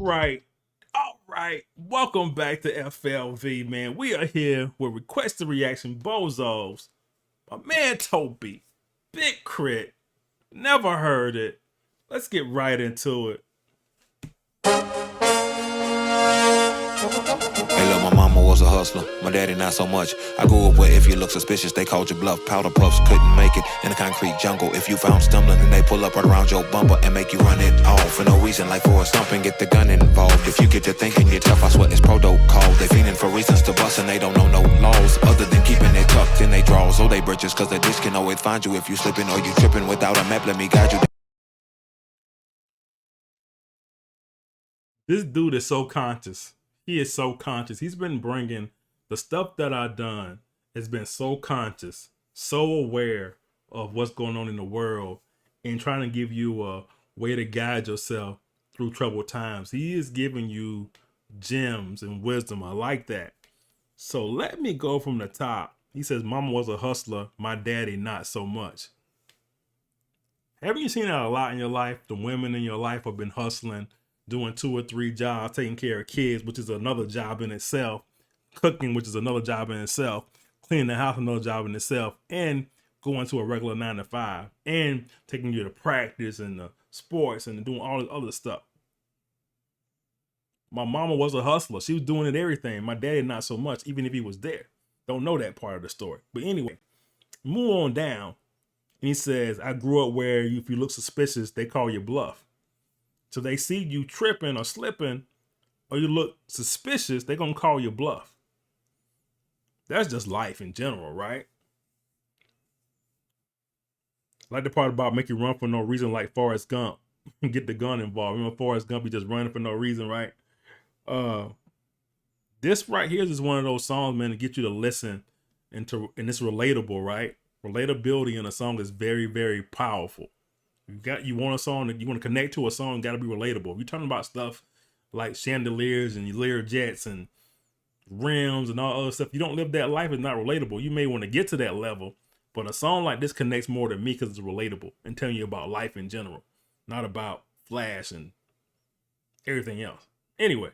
right. All right. Welcome back to FLV, man. We are here with Requested Reaction Bozos. My man Toby. Big Crit. Never heard it. Let's get right into it. Hey, look, my mama was a hustler, my daddy not so much. I grew up where if you look suspicious, they called you bluff. Powder puffs couldn't make it in the concrete jungle. If you found stumbling, then they pull up right around your bumper and make you run it off for no reason, like for a stump and get the gun involved. If you get to thinking you're tough, I swear it's protocol. They fiending for reasons to bust and they don't know no laws other than keeping it tucked in they drawers or they britches, cause the ditch can always find you if you slipping or you tripping. Without a map, let me guide you. This dude is so conscious. He is so conscious. He's been bringing the stuff that I've done has been so conscious, so aware of what's going on in the world and trying to give you a way to guide yourself through troubled times. He is giving you gems and wisdom. I like that. So let me go from the top. He says, Mama was a hustler, my daddy not so much. Haven't you seen that a lot in your life? The women in your life have been hustling, doing 2 or 3 jobs, taking care of kids, which is another job in itself, cooking, which is another job in itself, cleaning the house, another job in itself, and going to a regular 9 to 5, and taking you to practice and the sports and doing all this other stuff. My mama was a hustler. She was doing it everything. My daddy not so much, even if he was there. Don't know that part of the story. But anyway, move on down. And he says, I grew up where if you look suspicious, they call you bluff. So they see you tripping or slipping or you look suspicious, they're going to call you bluff. That's just life in general, right? I like the part about make you run for no reason like Forrest Gump. Get the gun involved. Remember Forrest Gump, he just running for no reason, right? This right here is one of those songs, man, to get you to listen and it's relatable, right? Relatability in a song is very, very powerful. You want a song that you want to connect to a song, got to be relatable. If you're talking about stuff like chandeliers and Lear jets and rims and all other stuff, you don't live that life, it's not relatable. You may want to get to that level, but a song like this connects more to me because it's relatable and telling you about life in general, not about flash and everything else. Anyway,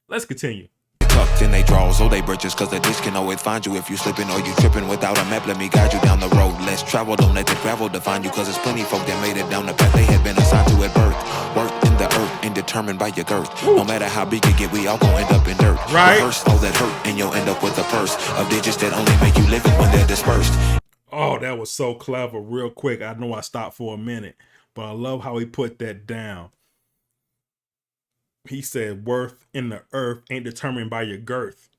let's continue. Tucked in they drawers or they britches, cause the ditch can always find you if you slipping or you tripping. Without a map, let me guide you down the road less traveled. Don't let the gravel define you, cause there's plenty folk that made it down the path they had been assigned to at birth. Work in the earth and determined by your girth. No matter how big you get, we all gon' end up in dirt. Right. Rehearse all that hurt and you'll end up with a purse of digits that only make you live it when they're dispersed. Oh, that was so clever. Real quick, I know I stopped for a minute, but I love how he put that down. He said worth in the earth ain't determined by your girth.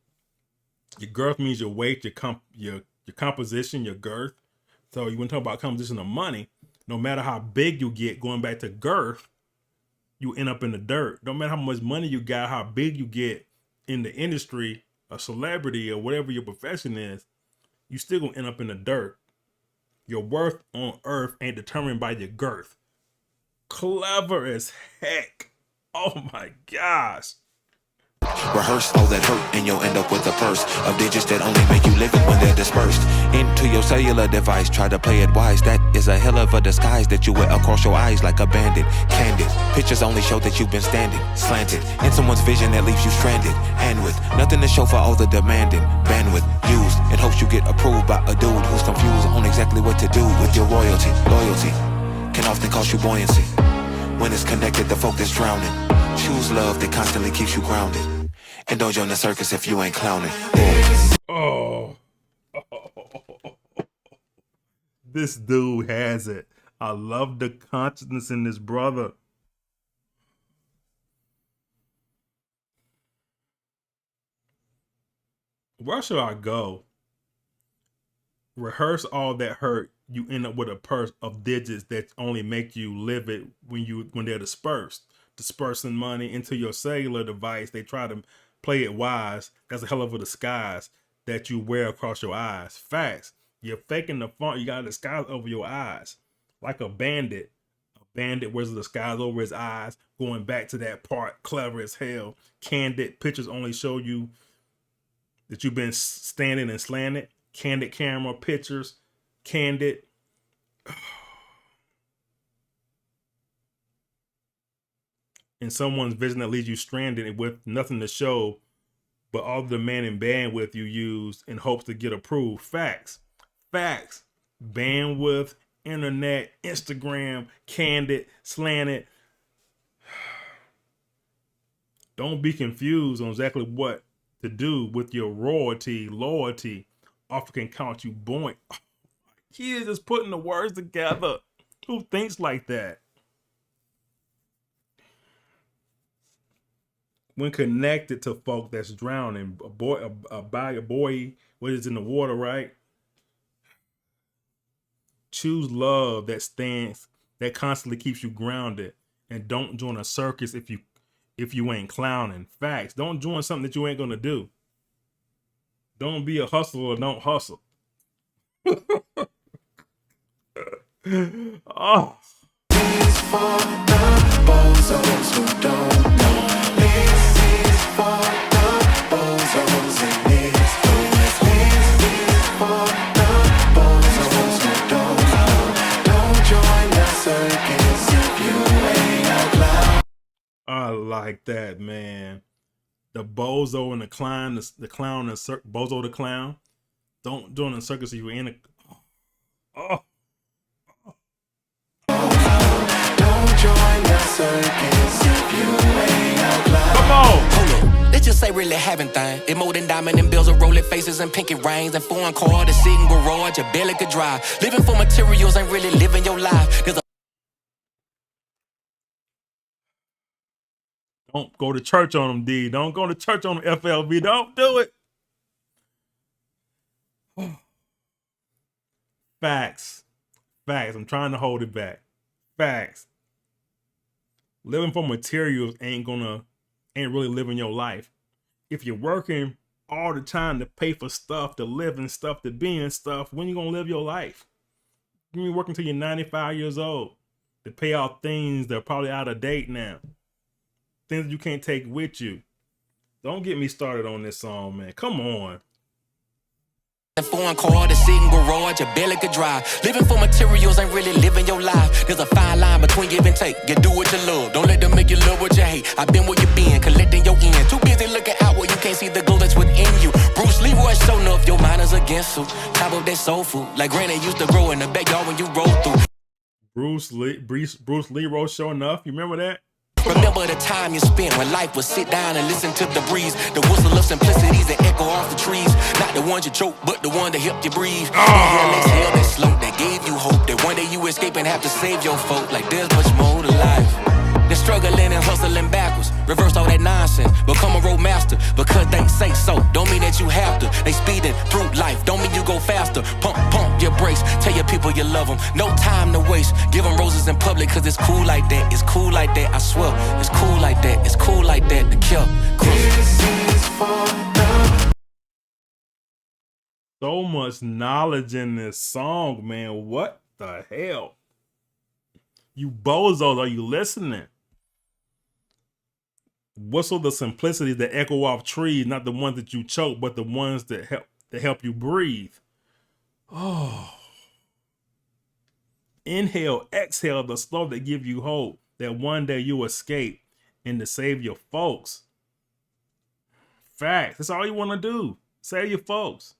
Your girth means your weight, your composition, your girth. So you want to talk about composition of money, no matter how big you get, going back to girth, you end up in the dirt. No matter how much money you got, how big you get in the industry, a celebrity or whatever your profession is, you still gonna end up in the dirt. Your worth on earth ain't determined by your girth. Clever as heck. Oh my gosh. Rehearse all that hurt and you'll end up with a purse of digits that only make you live it when they're dispersed into your cellular device. Try to play it wise, that is a hell of a disguise that you wear across your eyes like a bandit. Candid pictures only show that you've been standing slanted in someone's vision that leaves you stranded, and with nothing to show for all the demanding bandwidth used in hopes you get approved by a dude who's confused on exactly what to do with your royalty. Loyalty can often cost you buoyancy when it's connected to folk that's drowning. Choose love that constantly keeps you grounded, and don't join the circus if you ain't clowning. Oh. This dude has it. I love the consciousness in this brother. Where should I go? Rehearse all that hurt. You end up with a purse of digits that only make you live it when they're dispersed. Dispersing money into your cellular device. They try to play it wise. That's a hell of a disguise that you wear across your eyes. Facts. You're faking the font. You got a disguise over your eyes. Like a bandit. A bandit wears a disguise over his eyes. Going back to that part. Clever as hell. Candid pictures only show you that you've been standing and slanted. Candid camera pictures. Candid. in someone's vision that leaves you stranded with nothing to show but all the demand and bandwidth you use in hopes to get approved. Facts. Facts. Bandwidth, internet, Instagram, candid, slanted. Don't be confused on exactly what to do with your royalty, loyalty. Often can count you boink. Kids just putting the words together. Who thinks like that? When connected to folk that's drowning, a boy, what is in the water, right? Choose love that stands, that constantly keeps you grounded, and don't join a circus if you ain't clowning. Facts. Don't join something that you ain't gonna do. Don't be a hustler or don't hustle. Oh. This for the bozos who don't know. This is for the bozos in this place. This is for the bozos who don't know. Don't join the circus if you ain't a clown. I like that, man. The bozo and the clown, the clown and bozo the clown. Don't join the circus if you ain't a. Oh. Don't join the circus if you ain't a clown. Come on. Hold up. Let's just say really having thing. It more than diamond and bills of rolling faces and pinky rings and foreign car, the sitting garage, your belly could drive. Living for materials ain't really living your life. There's a Don't go to church on them, D. Don't go to church on them, FLB. Don't do it. Facts. Facts. I'm trying to hold it back. Facts. Living for materials ain't really living your life. If you're working all the time to pay for stuff, to live in stuff, to be in stuff, when you gonna live your life? You're working till you're 95 years old to pay off things that are probably out of date now. Things you can't take with you. Don't get me started on this song, man. Come on. foreign car, the sitting garage, your belly could drive. Living for materials ain't really living your life. There's a fine line between give and take. You do what you love. Don't let them make you love what you hate. I've been where you been, collecting your end. Too busy looking out where you can't see the glow that's within you. Bruce Leroy showing up, your mind is against you. Top of that soul food, like granny used to grow in the backyard when you roll through. Bruce Leroy showing up. You remember that? Remember the time you spent when life was sit down and listen to the breeze. The whistle of simplicities that echo off the trees. Not the ones you choke, but the one that helped you breathe. Inhale, exhale, that slow, that gave you hope. That one day you escape and have to save your folk. Like there's much more to life. They're struggling and hustling backwards. Reverse all that nonsense. Become a road master because they say so. Don't mean that you have to. They speeding through life. Don't mean you go faster. Pump your brakes. Tell your people you love them. No time to waste. Give them roses in public because it's cool like that. It's cool like that. I swear. It's cool like that. It's cool like that. The kill. This is for the So much knowledge in this song, man. What the hell? You bozos, are you listening? Whistle the simplicities that echo off trees, not the ones that you choke, but the ones that help you breathe. Oh. Inhale, exhale, the slow that give you hope that one day you escape and to save your folks. Facts. That's all you want to do. Save your folks.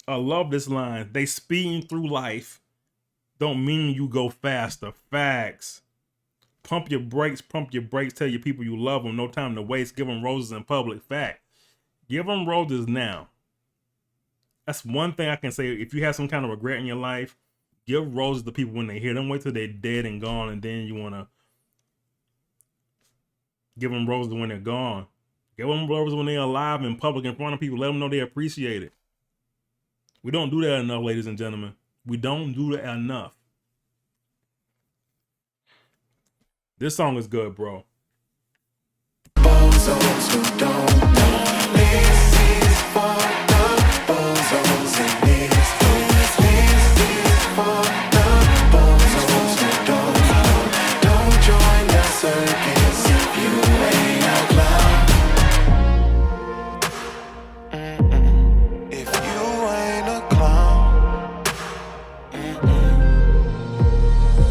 I love this line. They speeding through life don't mean you go faster. Facts. Pump your brakes. Tell your people you love them. No time to waste. Give them roses in public. Fact. Give them roses now. That's one thing I can say. If you have some kind of regret in your life, give roses to people when they're here. Don't wait till they're dead and gone and then you want to give them roses when they're gone. Give them roses when they're alive in public in front of people. Let them know they appreciate it. We don't do that enough, ladies and gentlemen. We don't do that enough. This song is good, bro. bozos who don't know. This is for the bozos in this place. This is for the bozos who don't know. Don't join the circus if you ain't a clown. If you ain't a clown,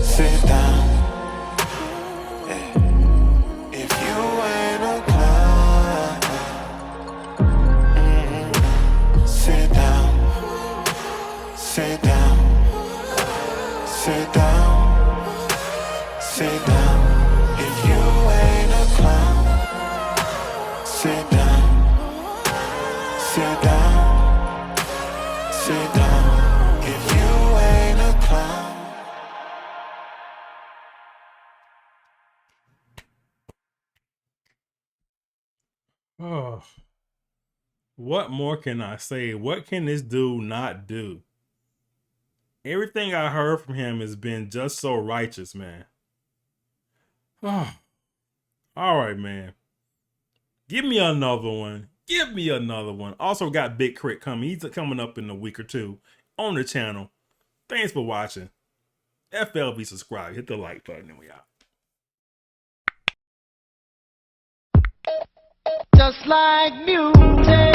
sit down. Sit down, sit down. If you ain't a clown, sit down, sit down, sit down. If you ain't a clown. Oh, what more can I say? What can this dude not do? Everything I heard from him has been just so righteous, man. Oh, all right, man. Give me another one. Give me another one. Also got Big K.R.I.T coming. He's coming up in a week or two on the channel. Thanks for watching. FLV subscribe. Hit the like button and we out. Just like music.